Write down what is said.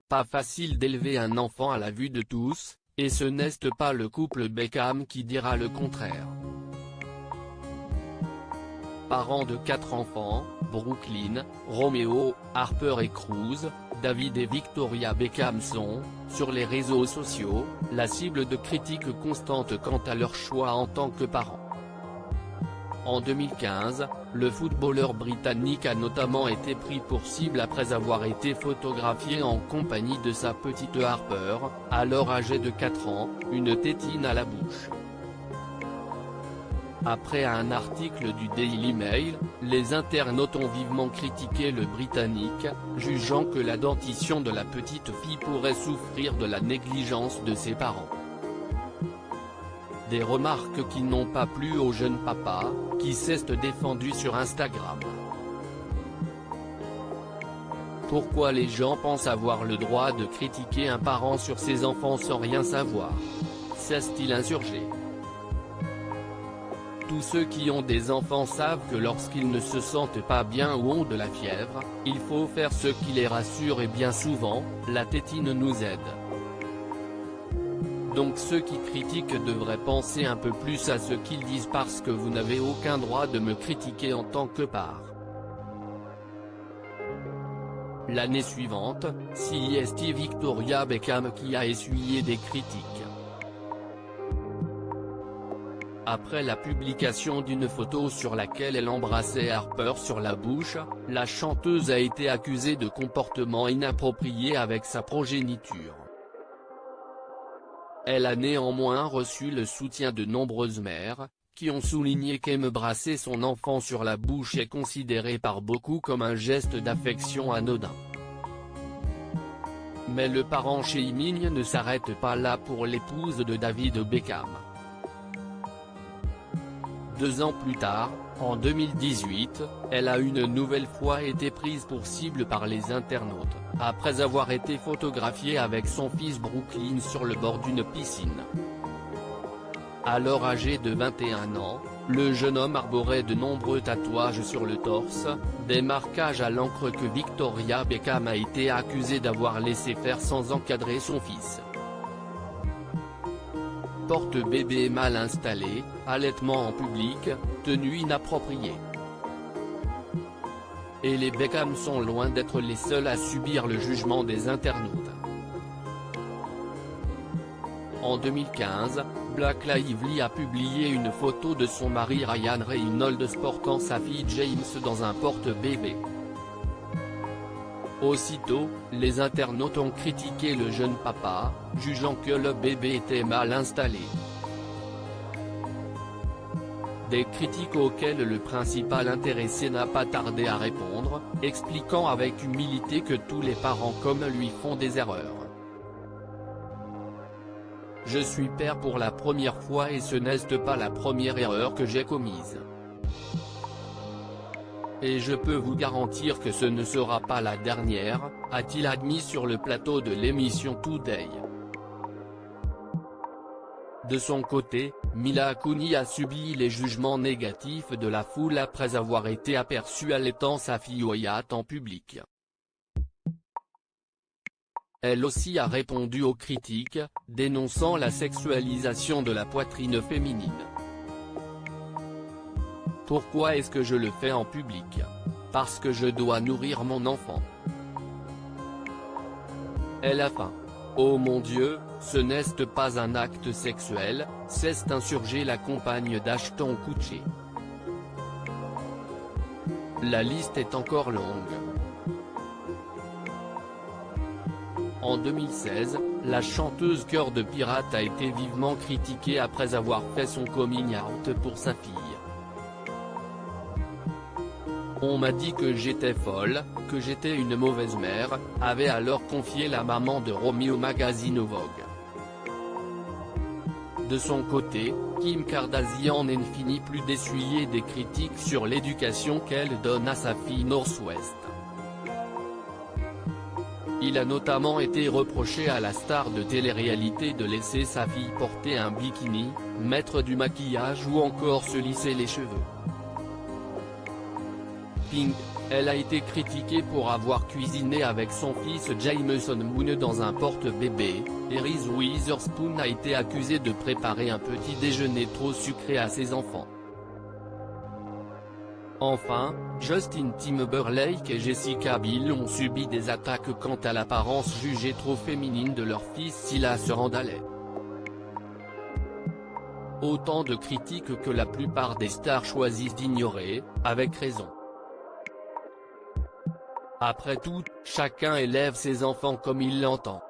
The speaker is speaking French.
Pas facile d'élever un enfant à la vue de tous, et ce n'est pas le couple Beckham qui dira le contraire. Parents de 4 enfants, Brooklyn, Romeo, Harper et Cruz, David et Victoria Beckham sont, sur les réseaux sociaux, la cible de critiques constantes quant à leur choix en tant que parents. En 2015, le footballeur britannique a notamment été pris pour cible après avoir été photographié en compagnie de sa petite Harper, alors âgée de 4 ans, une tétine à la bouche. Après un article du Daily Mail, les internautes ont vivement critiqué le Britannique, jugeant que la dentition de la petite fille pourrait souffrir de la négligence de ses parents. Des remarques qui n'ont pas plu au jeune papa, qui s'est défendu sur Instagram. Pourquoi les gens pensent avoir le droit de critiquer un parent sur ses enfants sans rien savoir? S'est-il insurgé? Tous ceux qui ont des enfants savent que lorsqu'ils ne se sentent pas bien ou ont de la fièvre, il faut faire ce qui les rassure et bien souvent, la tétine nous aide. Donc ceux qui critiquent devraient penser un peu plus à ce qu'ils disent parce que vous n'avez aucun droit de me critiquer en tant que part. L'année suivante, c'est Victoria Beckham qui a essuyé des critiques. Après la publication d'une photo sur laquelle elle embrassait Harper sur la bouche, la chanteuse a été accusée de comportement inapproprié avec sa progéniture. Elle a néanmoins reçu le soutien de nombreuses mères, qui ont souligné qu'embrasser son enfant sur la bouche est considéré par beaucoup comme un geste d'affection anodin. Mais le parent shaming ne s'arrête pas là pour l'épouse de David Beckham. 2 ans plus tard, en 2018, elle a une nouvelle fois été prise pour cible par les internautes, après avoir été photographiée avec son fils Brooklyn sur le bord d'une piscine. Alors âgé de 21 ans, le jeune homme arborait de nombreux tatouages sur le torse, des marquages à l'encre que Victoria Beckham a été accusée d'avoir laissé faire sans encadrer son fils. Porte-bébé mal installé, allaitement en public, tenue inappropriée. Et les Beckham sont loin d'être les seuls à subir le jugement des internautes. En 2015, Blake Lively a publié une photo de son mari Ryan Reynolds portant sa fille James dans un porte-bébé. Aussitôt, les internautes ont critiqué le jeune papa, jugeant que le bébé était mal installé. Des critiques auxquelles le principal intéressé n'a pas tardé à répondre, expliquant avec humilité que tous les parents comme lui font des erreurs. Je suis père pour la première fois et ce n'est pas la première erreur que j'ai commise. Et je peux vous garantir que ce ne sera pas la dernière, a-t-il admis sur le plateau de l'émission Today. De son côté, Mila Kunis a subi les jugements négatifs de la foule après avoir été aperçue allaitant sa fille Wyatt en public. Elle aussi a répondu aux critiques, dénonçant la sexualisation de la poitrine féminine. Pourquoi est-ce que je le fais en public? Parce que je dois nourrir mon enfant. Elle a faim. Oh mon Dieu, ce n'est pas un acte sexuel, c'est insurger la compagne d'Ashton Kutcher. La liste est encore longue. En 2016, la chanteuse Cœur de Pirate a été vivement critiquée après avoir fait son coming out pour sa fille. On m'a dit que j'étais folle, que j'étais une mauvaise mère, avait alors confié la maman de Romeo magazine au Vogue. De son côté, Kim Kardashian n'en finit plus d'essuyer des critiques sur l'éducation qu'elle donne à sa fille Northwest. Il a notamment été reproché à la star de télé-réalité de laisser sa fille porter un bikini, mettre du maquillage ou encore se lisser les cheveux. Pink, Elle a été critiquée pour avoir cuisiné avec son fils Jameson Moon dans un porte-bébé, et Reese Witherspoon a été accusée de préparer un petit déjeuner trop sucré à ses enfants. Enfin, Justin Timberlake et Jessica Biel ont subi des attaques quant à l'apparence jugée trop féminine de leur fils Silas Randall. Autant de critiques que la plupart des stars choisissent d'ignorer, avec raison. Après tout, chacun élève ses enfants comme il l'entend.